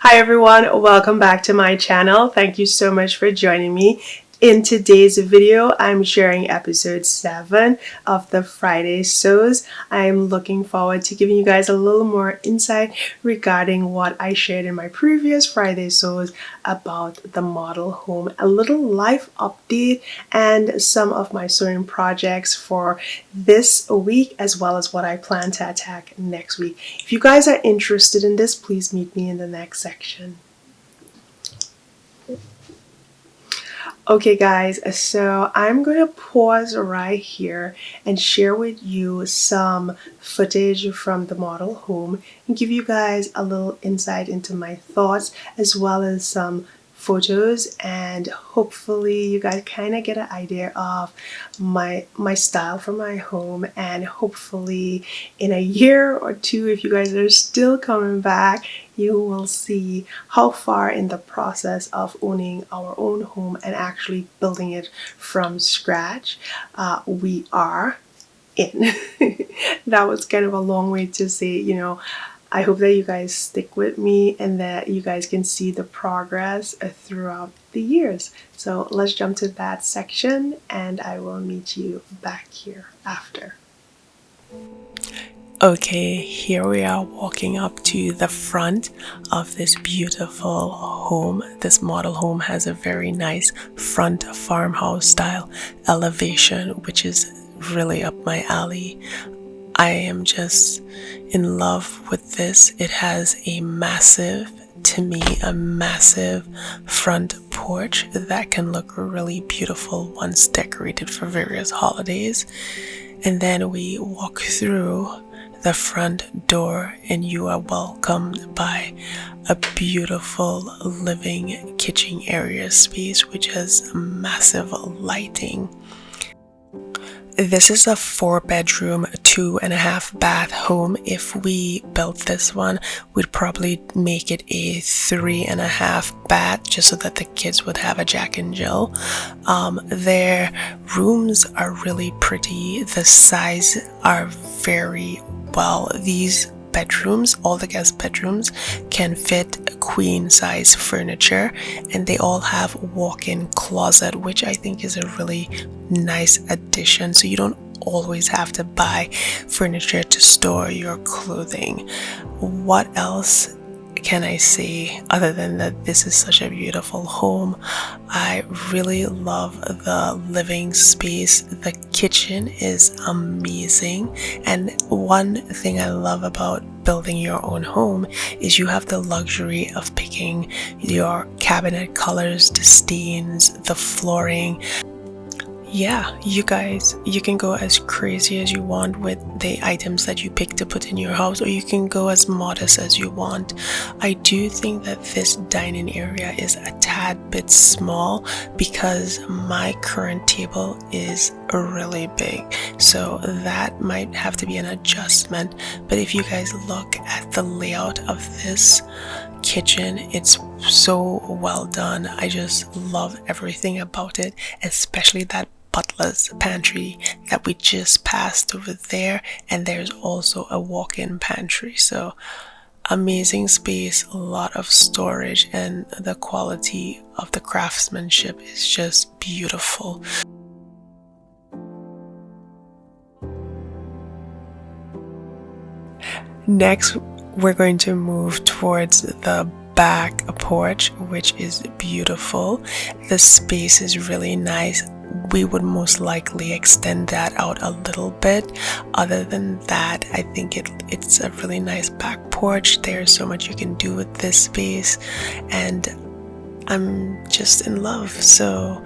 Hi everyone, welcome back to my channel. Thank you so much for joining me. In today's video, I'm sharing episode 7 of the Friday Sews. I'm looking forward to giving you guys a little more insight regarding what I shared in my previous Friday Sews about the model home, a little life update, and some of my sewing projects for this week, as well as what I plan to attack next week. If you guys are interested in this, please meet me in the next section. Okay guys, so I'm going to pause right here and share with you some footage from the model home and give you guys a little insight into my thoughts, as well as some photos, and hopefully you guys kind of get an idea of my style for my home. And hopefully in a year or two, if you guys are still coming back, you will see how far in the process of owning our own home and actually building it from scratch we are in. That was kind of a long way to say, I hope that you guys stick with me and that you guys can see the progress throughout the years. So let's jump to that section and I will meet you back here after. Okay, here we are walking up to the front of this beautiful home. This model home has a very nice front farmhouse style elevation, which is really up my alley. I am just in love with this. It has a massive front porch that can look really beautiful once decorated for various holidays. And then we walk through the front door and you are welcomed by a beautiful living kitchen area space which has massive lighting. This is a 4-bedroom, 2.5 bath home. If we built this one, we'd probably make it a 3.5 bath just so that the kids would have a Jack and Jill. Their rooms are really pretty. The size are very well. These bedrooms, all the guest bedrooms, can fit queen size furniture, and they all have walk-in closet, which I think is a really nice addition, so you don't always have to buy furniture to store your clothing. What else can I say other than that this is such a beautiful home? I really love the living space. The kitchen is amazing, and one thing I love about building your own home is you have the luxury of picking your cabinet colors, the stains, the flooring. Yeah, you guys, you can go as crazy as you want with the items that you pick to put in your house, or you can go as modest as you want. I do think that this dining area is a tad bit small because my current table is really big, so that might have to be an adjustment. But if you guys look at the layout of this kitchen, it's so well done. I just love everything about it, especially that butler's pantry that we just passed over there, and there's also a walk-in pantry. So amazing space, a lot of storage, and the quality of the craftsmanship is just beautiful. Next, we're going to move towards the back porch, which is beautiful. The space is really nice. We would most likely extend that out a little bit. Other than that, I think it's a really nice back porch. There's so much you can do with this space, and I'm just in love. So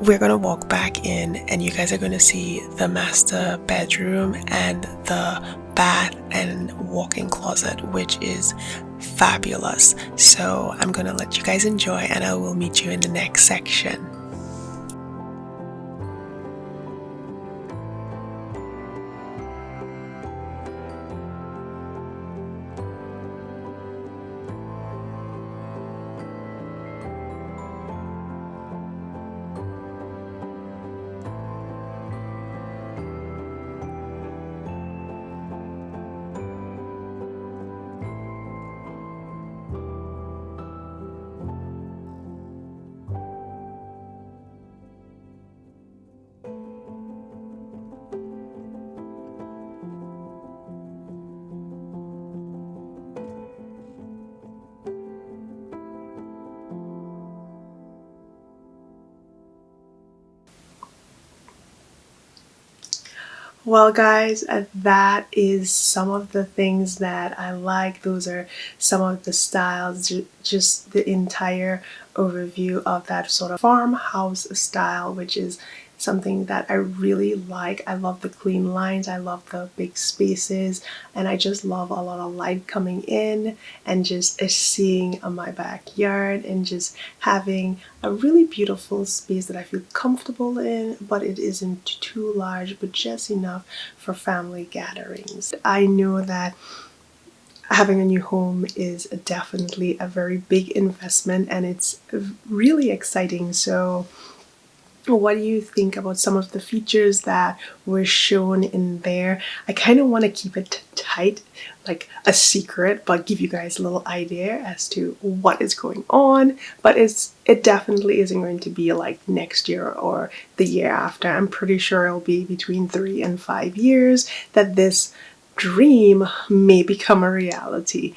we're gonna walk back in and you guys are gonna see the master bedroom and the bath and walk-in closet, which is fabulous. So I'm gonna let you guys enjoy, and I will meet you in the next section. Well, guys, that is some of the things that I like. Those are some of the styles, just the entire overview of that sort of farmhouse style, which is something that I really like. I love the clean lines, I love the big spaces, and I just love a lot of light coming in and just seeing my backyard and just having a really beautiful space that I feel comfortable in, but it isn't too large, but just enough for family gatherings. I know that having a new home is definitely a very big investment and it's really exciting. So what do you think about some of the features that were shown in there? I kind of want to keep it tight, like a secret, but give you guys a little idea as to what is going on. But it definitely isn't going to be like next year or the year after. I'm pretty sure it'll be between 3 and 5 years that this dream may become a reality.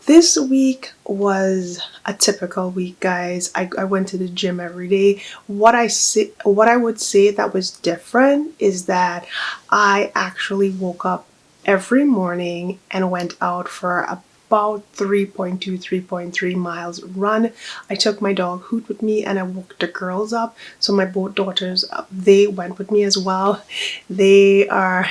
This week was a typical week, guys. I went to the gym every day. What I would say that was different is that I actually woke up every morning and went out for about 3.2, 3.3 miles run. I took my dog Hoot with me and I woke the girls up. So my both daughters, they went with me as well. They are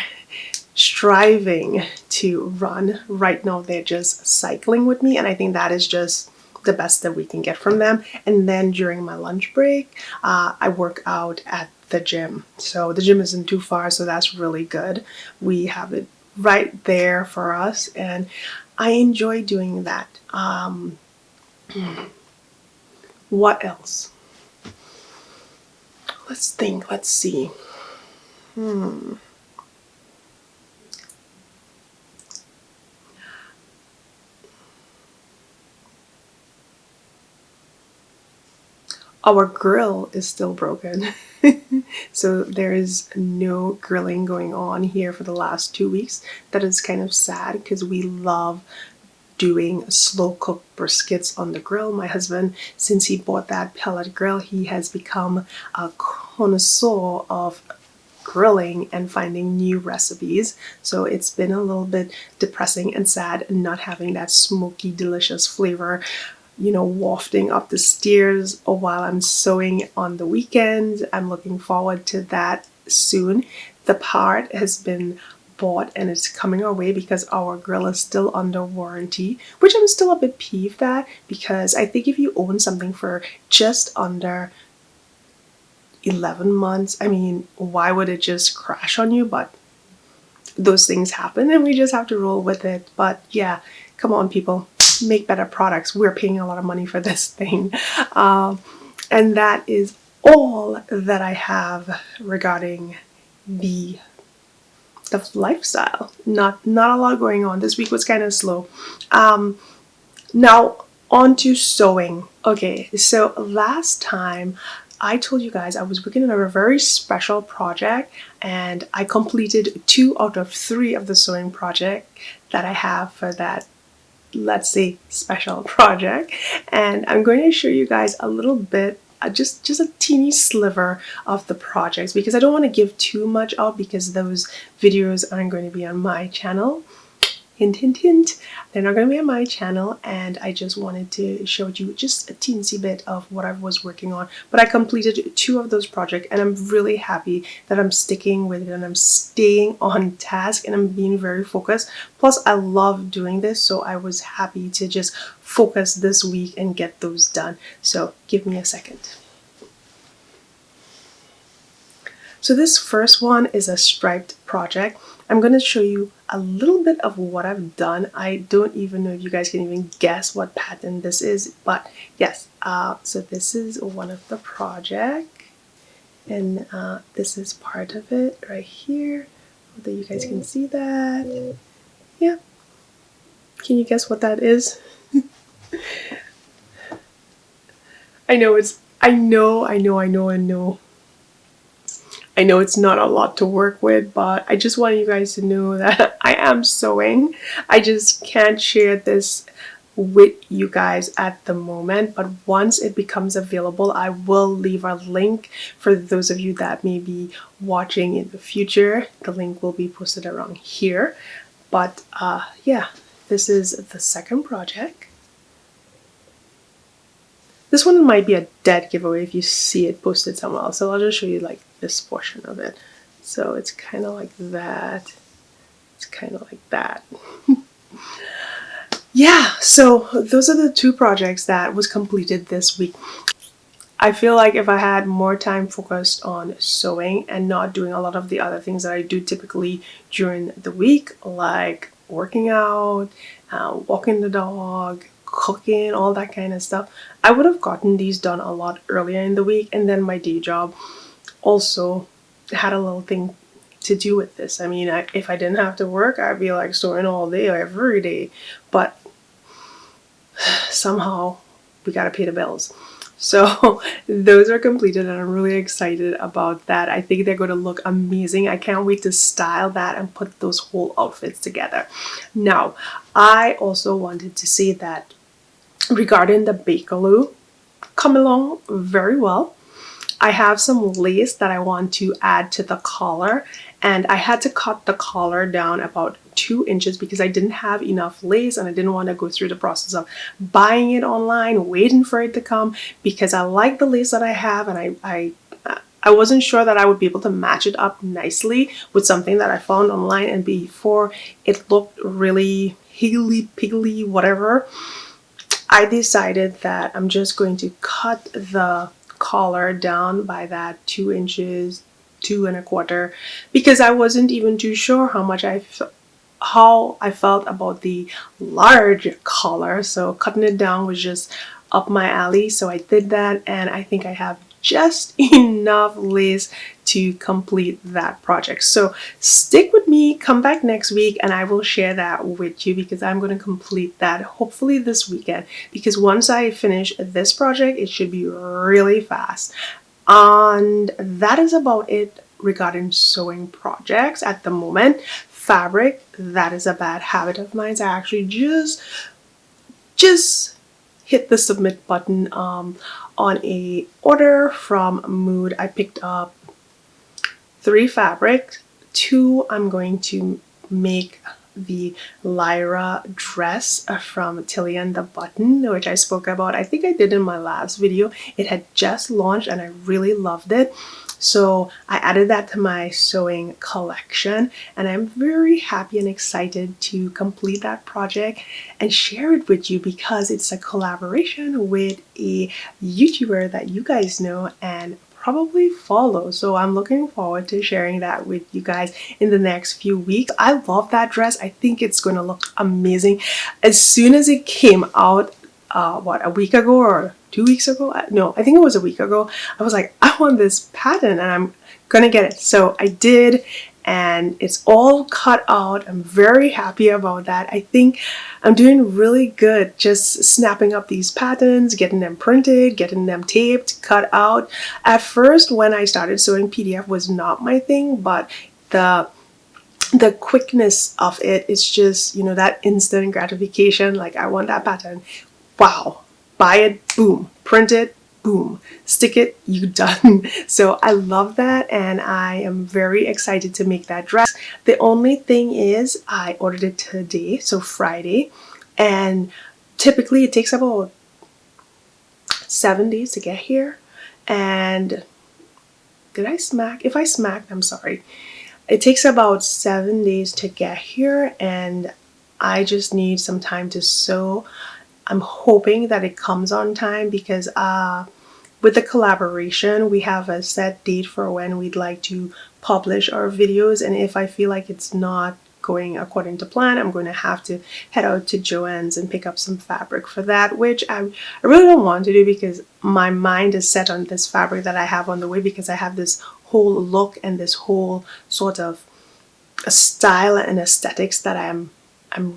striving to run. Right now they're just cycling with me, and I think that is just the best that we can get from them. And then during my lunch break, I work out at the gym. So the gym isn't too far, so that's really good. We have it right there for us, and I enjoy doing that. What else? Let's think. Let's see. Our grill is still broken. So there is no grilling going on here for the last 2 weeks. That is kind of sad because we love doing slow cooked briskets on the grill. My husband, since he bought that pellet grill, he has become a connoisseur of grilling and finding new recipes. So it's been a little bit depressing and sad not having that smoky, delicious flavor, wafting up the stairs while I'm sewing on the weekends. I'm looking forward to that soon. The part has been bought and it's coming our way because our grill is still under warranty, which I'm still a bit peeved at, because I think if you own something for just under 11 months, I mean, why would it just crash on you? But those things happen and we just have to roll with it. But yeah, come on, people, make better products. We're paying a lot of money for this thing. And that is all that I have regarding the lifestyle. Not a lot going on. This week was kind of slow. Now on to sewing. Okay, so last time I told you guys I was working on a very special project and I completed 2 out of 3 of the sewing project that I have for that, let's say, special project. And I'm going to show you guys a little bit, just a teeny sliver of the projects, because I don't want to give too much out because those videos aren't going to be on my channel. Hint, hint, hint. They're not going to be on my channel, and I just wanted to show you just a teensy bit of what I was working on. But I completed 2 of those projects, and I'm really happy that I'm sticking with it and I'm staying on task and I'm being very focused. Plus, I love doing this, so I was happy to just focus this week and get those done. So give me a second. So this first one is a striped project. I'm going to show you a little bit of what I've done. I don't even know if you guys can even guess what pattern this is, but yes, so this is one of the project, and this is part of it right here. Whether you guys can see that. Yeah. Can you guess what that is? I know it's not a lot to work with, but I just want you guys to know that I am sewing. I just can't share this with you guys at the moment, but once it becomes available, I will leave a link for those of you that may be watching in the future. The link will be posted around here. But yeah, this is the second project. This one might be a dead giveaway if you see it posted somewhere else. So I'll just show you like this portion of it. So it's kind of like that. It's kind of like that. Yeah, so those are the two projects that was completed this week. I feel like if I had more time focused on sewing and not doing a lot of the other things that I do typically during the week, like working out, walking the dog, cooking, all that kind of stuff, I would have gotten these done a lot earlier in the week. And then my day job also had a little thing to do with this. I mean, if I didn't have to work, I'd be like sewing all day, every day. But somehow we gotta pay the bills. So those are completed and I'm really excited about that. I think they're going to look amazing. I can't wait to style that and put those whole outfits together. Now, I also wanted to say that regarding the Bakerloo, come along very well. I have some lace that I want to add to the collar, and I had to cut the collar down about 2 inches because I didn't have enough lace and I didn't want to go through the process of buying it online, waiting for it to come, because I like the lace that I have, and I wasn't sure that I would be able to match it up nicely with something that I found online, and before it looked really higgly-piggly, whatever. I decided that I'm just going to cut the collar down by that 2 inches, 2 1/4, because I wasn't even too sure how I felt about the large collar. So cutting it down was just up my alley. So I did that, and I think I have just enough lace to complete that project. So stick with me, come back next week, and I will share that with you, because I'm going to complete that hopefully this weekend, because once I finish this project, it should be really fast. And that is about it regarding sewing projects at the moment. Fabric, that is a bad habit of mine. I actually just hit the submit button on a order from Mood. I picked up 3 fabrics. 2 I'm going to make the Lyra dress from Tilly and the Button, which I spoke about. I think I did in my last video. It had just launched and I really loved it. So I added that to my sewing collection, and I'm very happy and excited to complete that project and share it with you, because it's a collaboration with a YouTuber that you guys know and probably follow. So I'm looking forward to sharing that with you guys in the next few weeks. I love that dress. I think it's going to look amazing. As soon as it came out, a week ago or 2 weeks ago? No, I think it was a week ago. I was like, I want this pattern and I'm gonna get it. So I did, and it's all cut out. I'm very happy about that. I think I'm doing really good just snapping up these patterns, getting them printed, getting them taped, cut out. At first, when I started sewing, PDF was not my thing, but the quickness of it, it's just, you know, that instant gratification. Like, I want that pattern. Wow, buy it, boom, print it, boom, stick it, you done. So I love that, and I am very excited to make that dress. The only thing is I ordered it today, so Friday, and typically it takes about 7 days to get here. And did I smack? If I smacked, I'm sorry. It takes about 7 days to get here, and I just need some time to sew. I'm hoping that it comes on time, because with the collaboration, we have a set date for when we'd like to publish our videos, and if I feel like it's not going according to plan, I'm going to have to head out to Joann's and pick up some fabric for that, which I really don't want to do, because my mind is set on this fabric that I have on the way, because I have this whole look and this whole sort of style and aesthetics that I'm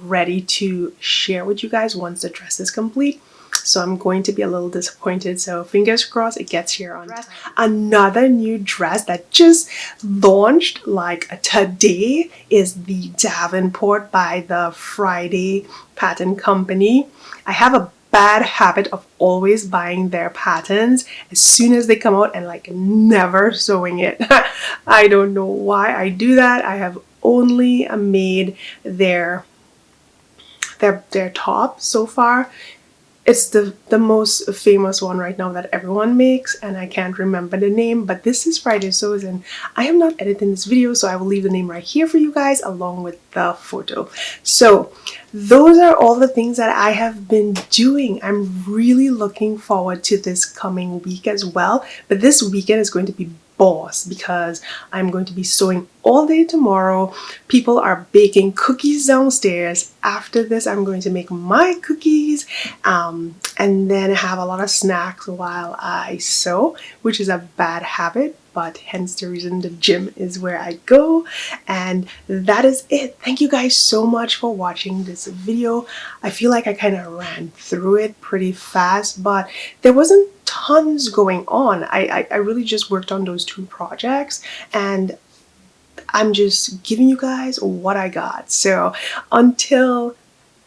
ready to share with you guys once the dress is complete. so I'm going to be a little disappointed. So fingers crossed it gets here on time. Another new dress that just launched like today is the Davenport by the Friday Pattern Company. I have a bad habit of always buying their patterns as soon as they come out and like never sewing it. I don't know why I do that. I have only made their top so far. It's the most famous one right now that everyone makes, and I can't remember the name, but this is Friday Sews, and I am not editing this video, so I will leave the name right here for you guys along with the photo. So those are all the things that I have been doing. I'm really looking forward to this coming week as well, but this weekend is going to be boss because I'm going to be sewing all day tomorrow. People are baking cookies downstairs. After this, I'm going to make my cookies and then have a lot of snacks while I sew, which is a bad habit, but hence the reason the gym is where I go. And that is it. Thank you guys so much for watching this video. I feel like I kind of ran through it pretty fast, but there wasn't tons going on. I really just worked on those 2 projects, and I'm just giving you guys what I got. So until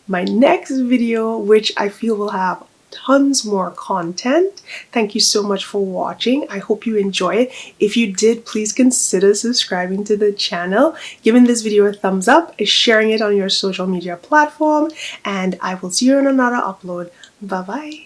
my next video, which I feel will have tons more content, thank you so much for watching. I hope you enjoy it. If you did, please consider subscribing to the channel, giving this video a thumbs up, sharing it on your social media platform, and I will see you in another upload. Bye bye.